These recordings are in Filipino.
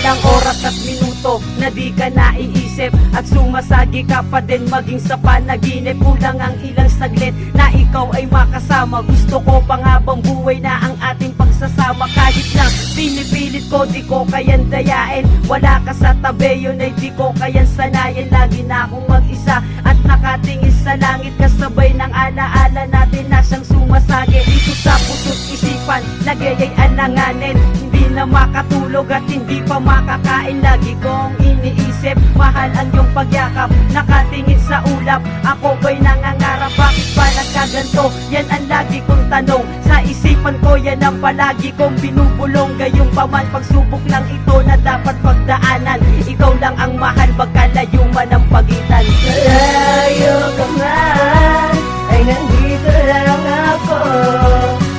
walang oras at minuto na di ka naiisip, at sumasagi ka pa din maging sa panaginip. Kulang ang ilang saglit na ikaw ay makasama. Gusto ko pang habang buhay na ang ating pagsasama. Kahit na pinipilit ko, di ko kayan dayain. Wala ka sa tabi, yun ay di ko kayan sanayin. Lagi na akong mag-isa at nakatingin sa langit, kasabay ng alaala natin na siyang sumasagi. Dito sa puso't isipan, nagyayay alanganin. Hindi na makatulog at hindi pa makakain. Lagi kong iniisip, mahal ang iyong pagyakap. Nakatingin sa ulap, ako ba'y nangangarap? Bakit ba nagkaganto? Yan ang lagi kong tanong. Sa isipan ko, yan ang palagi kong binubulong. Gayong paman, pagsubok lang ito na dapat pagdaanan. Ikaw lang ang mahal, magkalayo man ang pagitan. Malayo ka man, ay nandito lang ako.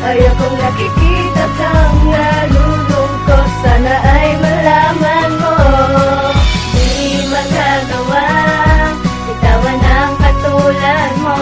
Ayokong nakikita kang nalulungkot. Sana ay malaman mo, di magagawa bitawan ang katulad mo.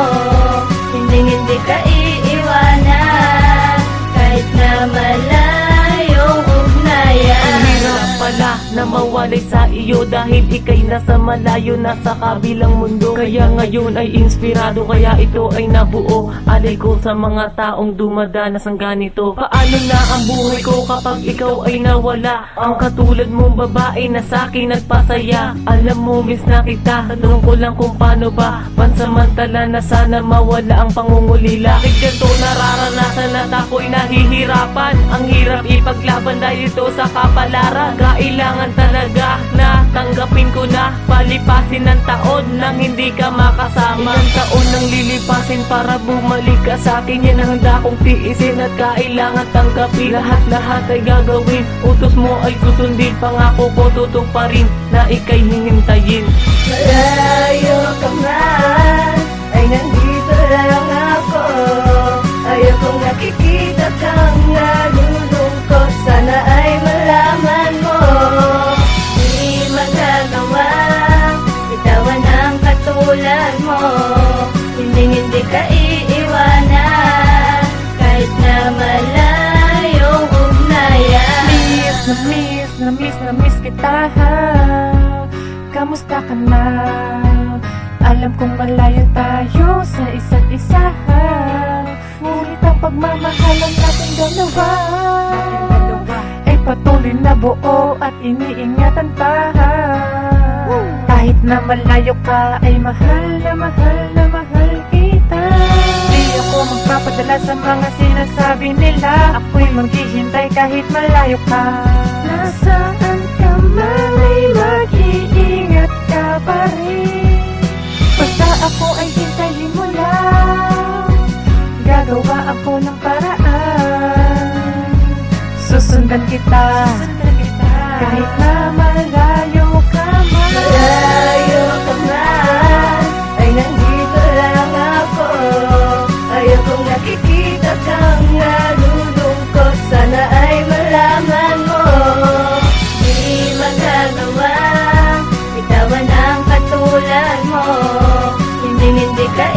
Hindi ka iiwanan kahit na malayong ugnayan. Hirap pala na mawalay sa iyo dahil ika'y nasa malayo, nasa kabilang mundo. Kaya ngayon ay inspirado, kaya ito ay nabuo. Alay ko sa mga taong dumadanas ng ganito. Paano na ang buhay ko kapag ikaw ay nawala? Ang katulad mong babae na sa'kin nagpasaya. Alam mo, miss na kita, tanong ko lang kung paano ba pansamantala na sana mawala ang pangungulila. Bakit ganito nararanasan at ako'y nahihirapan? Ang hirap ipaglaban dahil ito sa kapalaran. Kailangan talaga na tanggapin ko na palipasin ng taon nang hindi ka makasama. Ilang taon nang lilipasin para bumalik ka sa'kin. Yan ang handa kong tiisin at kailangan tanggapin. Lahat-lahat ay gagawin, utos mo ay susundin. Pangako ko tutuparin na ika'y hihintayin. Malayo ka man, ay nandito lang ako. Ayokong nakikita kang nalulungkot. Sana ay malaman mo, di magagawa bitawan ang katulad mo. Hindi ka iiwanan kahit na malayong ugnayan. Miss kita. Kamusta ka na? Alam kong malayo tayo sa isa't isa, ngunit ang pagmamahalan natin dalawa ay patuloy na buo at iniingatan pa. Kahit na malayo ka ay mahal na mahal kita. Di ako magpapadala sa mga sinasabi nila. Ako'y maghihintay kahit malayo ka. Nasaan ka man ay mag-iingat ka pa rin. Basta ako ay hintayin mo lang. Gagawa ako ng paraan. Susundan kita kahit na malayo ka man. Malayo ka man, ay nandito lang ako. Ayokong nakikita kang nalulungkot. Sana ay malaman mo, di magagawa bitawan ang katulad mo. Hindi ka